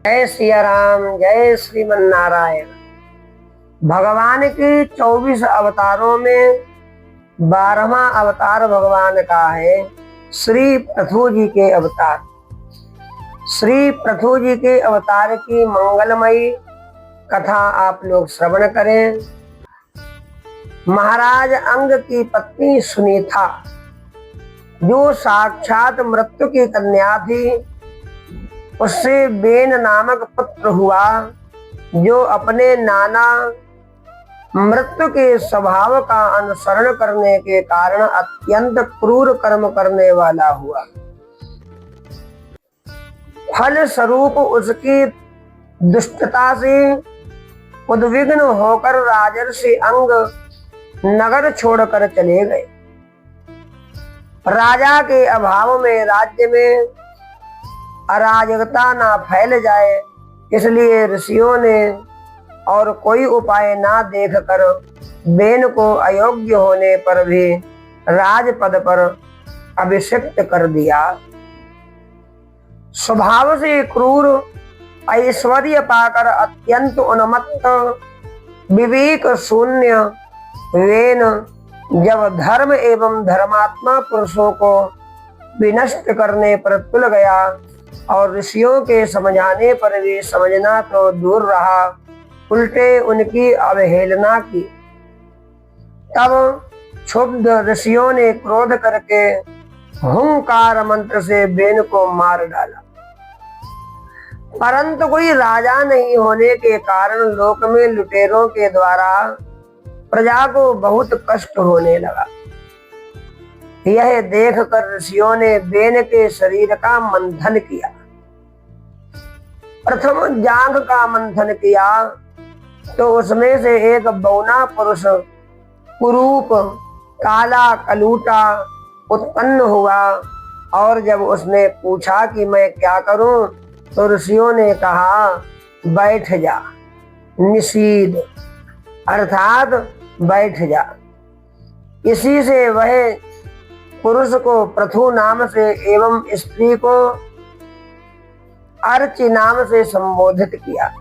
जय सिया राम, जय श्रीमन नारायण। भगवान के 24 अवतारों में 12वां अवतार भगवान का है श्री प्रथु जी के अवतार। श्री प्रथु जी के अवतार की मंगलमयी कथा आप लोग श्रवण करें। महाराज अंग की पत्नी सुनीता, जो साक्षात मृत्यु की कन्या थी, उससे बेन नामक पुत्र हुआ, जो अपने नाना मृत्यु के स्वभाव का अनुसरण करने के कारण अत्यंत क्रूर कर्म करने वाला हुआ। फल स्वरूप उसकी दुष्टता से उद्विग्न होकर राजर्षि अंग नगर छोड़कर चले गए। राजा के अभाव में राज्य में अराजकता ना फैल जाए, इसलिए ऋषियों ने और कोई उपाय ना देखकर बेन को अयोग्य होने पर भी राजपद पर अभिषिक्त कर दिया। स्वभाव से क्रूर, ऐश्वर्य पाकर अत्यंत उन्मत्त, विवेक शून्य बेन जब धर्म एवं धर्मात्मा पुरुषों को विनष्ट करने पर तुल गया और ऋषियों के समझाने पर भी समझना तो दूर रहा, उल्टे उनकी अवहेलना की। तब क्षुब्ध ऋषियों ने क्रोध करके हुंकार मंत्र से बेन को मार डाला। परंतु कोई राजा नहीं होने के कारण लोक में लुटेरों के द्वारा प्रजा को बहुत कष्ट होने लगा। यह देखकर ऋषियों ने बेन के शरीर का मंथन किया। प्रथम जांघ का मंथन किया तो उसमें से एक बौना पुरुष कुरूप काला कलूटा उत्पन्न हुआ, और जब उसने पूछा कि मैं क्या करूं, तो ऋषियों ने कहा, बैठ जा, निषीद अर्थात बैठ जा। इसी से वह पुरुष को प्रथु नाम से एवं स्त्री को अर्चि नाम से संबोधित किया।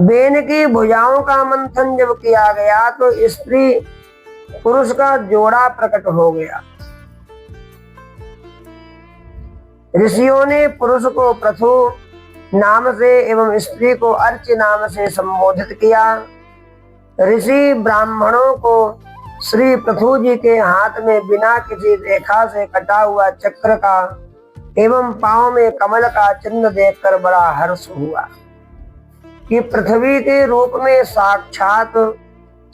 बेन की भुजाओं का मंथन जब किया गया तो स्त्री पुरुष का जोड़ा प्रकट हो गया। ऋषियों ने पुरुष को प्रथु नाम से एवं स्त्री को अर्चि नाम से संबोधित किया। ऋषि ब्राह्मणों को श्री प्रथु जी के हाथ में बिना किसी रेखा से कटा हुआ चक्र का एवं पांव में कमल का चिन्ह देखकर बड़ा हर्ष हुआ कि पृथ्वी के रूप में साक्षात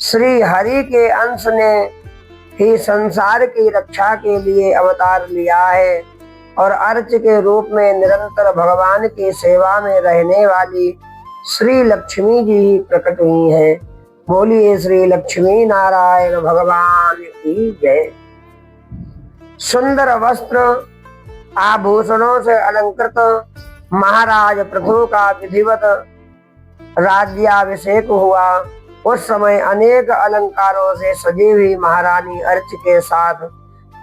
श्री हरि के अंश ने ही संसार की रक्षा के लिए अवतार लिया है, और अर्च के रूप में निरंतर भगवान की सेवा में रहने वाली श्री लक्ष्मी जी ही प्रकट हुई है। बोलिए श्री लक्ष्मी नारायण भगवान की जय। सुंदर वस्त्र आभूषणों से अलंकृत महाराज प्रथु का विधिवत राज्याभिषेक हुआ। उस समय अनेक अलंकारों से सजी हुई महारानी अर्च के साथ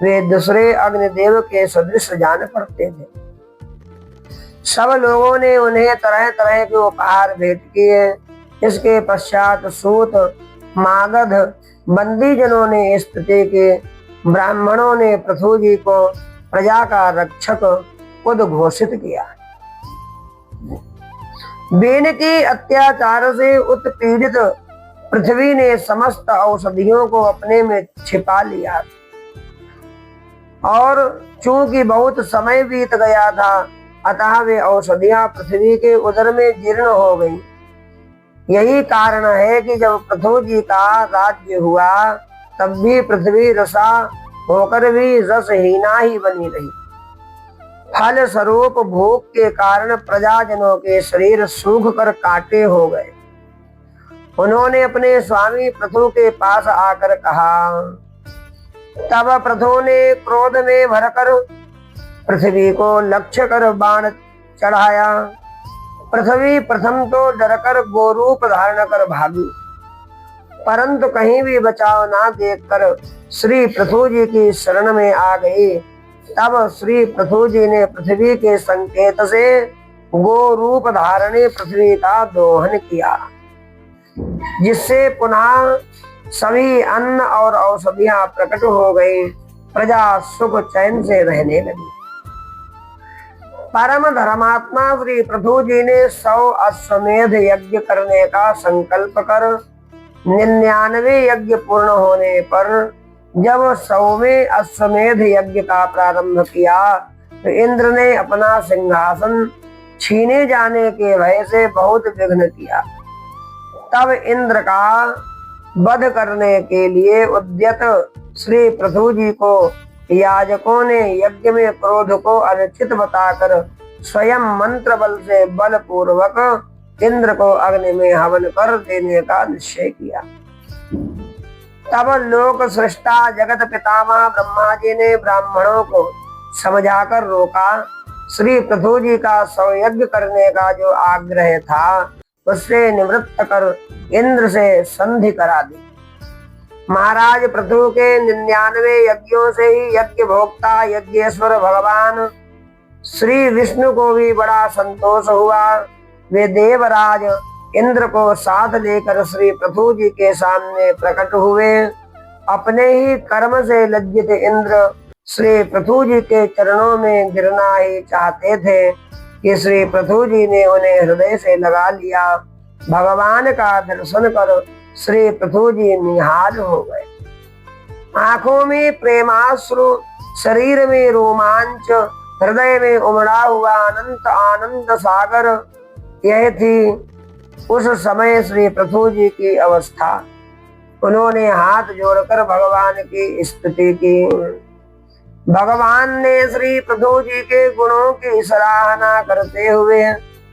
वे दूसरे अग्निदेव के सदृश जान पड़ते थे। सब लोगों ने उन्हें तरह तरह के उपहार भेंट किए। इसके पश्चात सूत मागध बंदी जनों ने स्तुति की। ब्राह्मणों ने प्रथु जी को प्रजा का रक्षक उद्घोषित किया। बेन के अत्याचार से उत्पीड़ित पृथ्वी ने समस्त औषधियों को अपने में छिपा लिया, और चूंकि बहुत समय बीत गया था, अतः वे औषधियां पृथ्वी के उदर में जीर्ण हो गईं। यही कारण है कि जब प्रथु जी का राज्य हुआ, तब भी पृथ्वी रसा होकर भी रसहीना ही बनी रही। फल स्वरूप भूख के कारण प्रजाजनों के शरीर सूख कर कांटे हो गए। उन्होंने अपने स्वामी प्रथु के पास आकर कहा। तब प्रथु ने क्रोध में भरकर पृथ्वी को लक्ष्य कर बाण चढ़ाया। पृथ्वी प्रथम तो डरकर गोरूप धारण कर भागी, परंतु कहीं भी बचाव ना देखकर श्री प्रथु जी की शरण में आ गई। तब श्री पृथु जी ने पृथ्वी के संकेत से गो रूप धारणे पृथ्वी का दोहन किया, जिससे पुनः सभी अन्न और औषधियां प्रकट हो गई। प्रजा सुख चैन से रहने लगी। परम धर्मात्मा श्री पृथु जी ने 100 अश्वमेध यज्ञ करने का संकल्प कर 99 यज्ञ पूर्ण होने पर जब 100वें अश्वमेध यज्ञ का प्रारंभ किया तो इंद्र ने अपना सिंहासन छीने जाने के भय से बहुत विघ्न किया। तब इंद्र का वध करने के लिए उद्यत श्री पृथु जी को याजकों ने यज्ञ में क्रोध को अनुचित बताकर स्वयं मंत्र बल से बलपूर्वक इंद्र को अग्नि में हवन कर देने का निश्चय किया। तब लोक सृष्टा जगत पितामह ब्रह्मा जी ने ब्राह्मणों को समझाकर रोका। श्री पृथु जी का 100 यज्ञ करने का जो आग्रह था उससे निवृत्त कर इंद्र से संधि करा दी। महाराज पृथु के 99 यज्ञों से ही यज्ञ भोक्ता यज्ञेश्वर भगवान श्री विष्णु को भी बड़ा संतोष हुआ। वे देवराज इंद्र को साथ लेकर श्री पृथु जी के सामने प्रकट हुए। अपने ही कर्म से लज्जित इंद्र श्री पृथु जी के चरणों में गिरना ही चाहते थे कि श्री पृथु जी ने उन्हें हृदय से लगा लिया। भगवान का दर्शन कर श्री पृथु जी निहाल हो गए। आंखों में प्रेमाश्रु, शरीर में रोमांच, हृदय में उमड़ा हुआ अनंत आनंद सागर, यह थी उस समय श्री पृथु जी की अवस्था। उन्होंने हाथ जोड़कर भगवान की स्तुति की। भगवान ने श्री पृथु जी के गुणों की सराहना करते हुए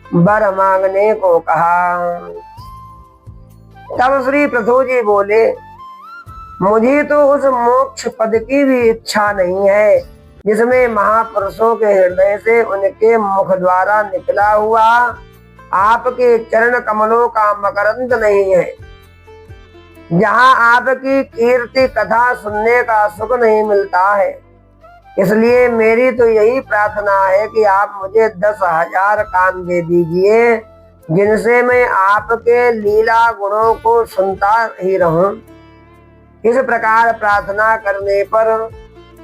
वर मांगने को कहा। तब श्री पृथु जी बोले, मुझे तो उस मोक्ष पद की भी इच्छा नहीं है जिसमें महापुरुषों के हृदय से उनके मुख द्वारा निकला हुआ आपके चरण कमलों का मकरंद नहीं है, जहाँ आपकी कीर्ति कथा सुनने का सुख नहीं मिलता है। इसलिए मेरी तो यही प्रार्थना है कि आप मुझे 10,000 कान दे दीजिए, जिनसे मैं आपके लीला गुणों को सुनता ही रहूं। इस प्रकार प्रार्थना करने पर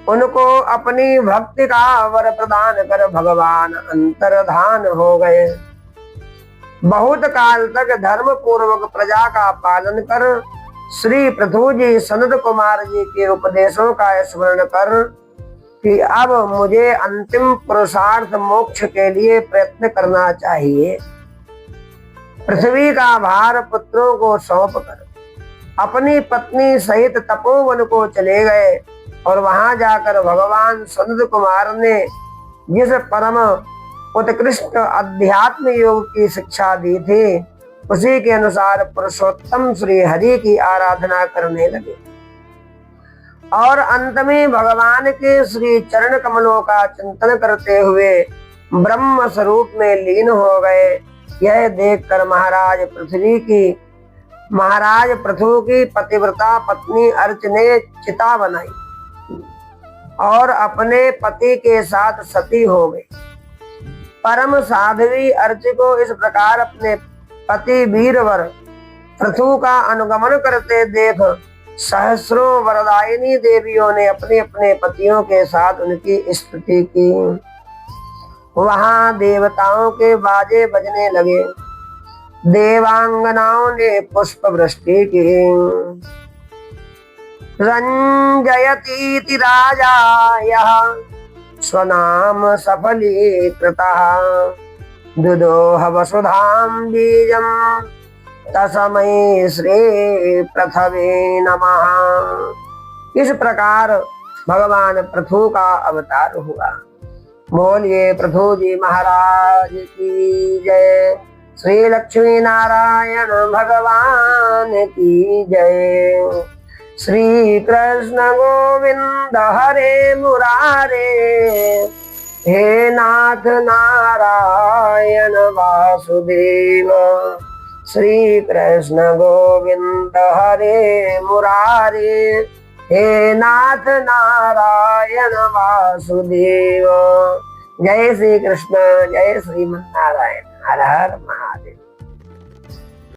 उनको अपनी भक्ति का वर प्रदान कर भगवान अंतर्धान हो गए। बहुत काल तक धर्म पूर्वक प्रजा का पालन कर श्री पृथु जी सनत कुमार जी के उपदेशों का स्मरण कर कि अब मुझे अंतिम पुरुषार्थ मोक्ष के लिए प्रयत्न करना चाहिए। पृथ्वी का भार पुत्रों को सौंप कर अपनी पत्नी सहित तपोवन को चले गए और वहां जाकर भगवान सनत कुमार ने जिस परम उत्कृष्ट अध्यात्म योग की शिक्षा दी थी उसी के अनुसार पुरुषोत्तम श्री हरि की आराधना करने लगे और अंत में भगवान के श्री चरण कमलों का चिंतन करते हुए ब्रह्म स्वरूप में लीन हो गए। यह देखकर महाराज पृथु की पतिव्रता पत्नी अर्च ने चिता बनाई और अपने पति के साथ सती हो गई। परम साध्वी अर्च को इस प्रकार अपने पति वीरवर पृथु का अनुगमन करते देख सहस्रों वरदायिनी देवियों ने अपने अपने पतियों के साथ उनकी स्तुति की। वहां देवताओं के बाजे बजने लगे, देवांगनाओं ने पुष्प वृष्टि की। रंजयतीति राजा यः स्वनाम सफलीकृतः दुदोह वसुधां बीजं तस्मै श्री पृथवे नमः। इस प्रकार भगवान पृथु का अवतार हुआ। बोलिए पृथु जी महाराज की जय। श्री लक्ष्मी नारायण भगवान की जय। श्री कृष्ण गोविंद हरे मुरारे, हे नाथ नारायण वासुदेव। श्री कृष्ण गोविंद हरे मुरारे, हे नाथ नारायण वासुदेव। जय श्री कृष्ण, जय श्रीमन नारायण। हर हर महादेव।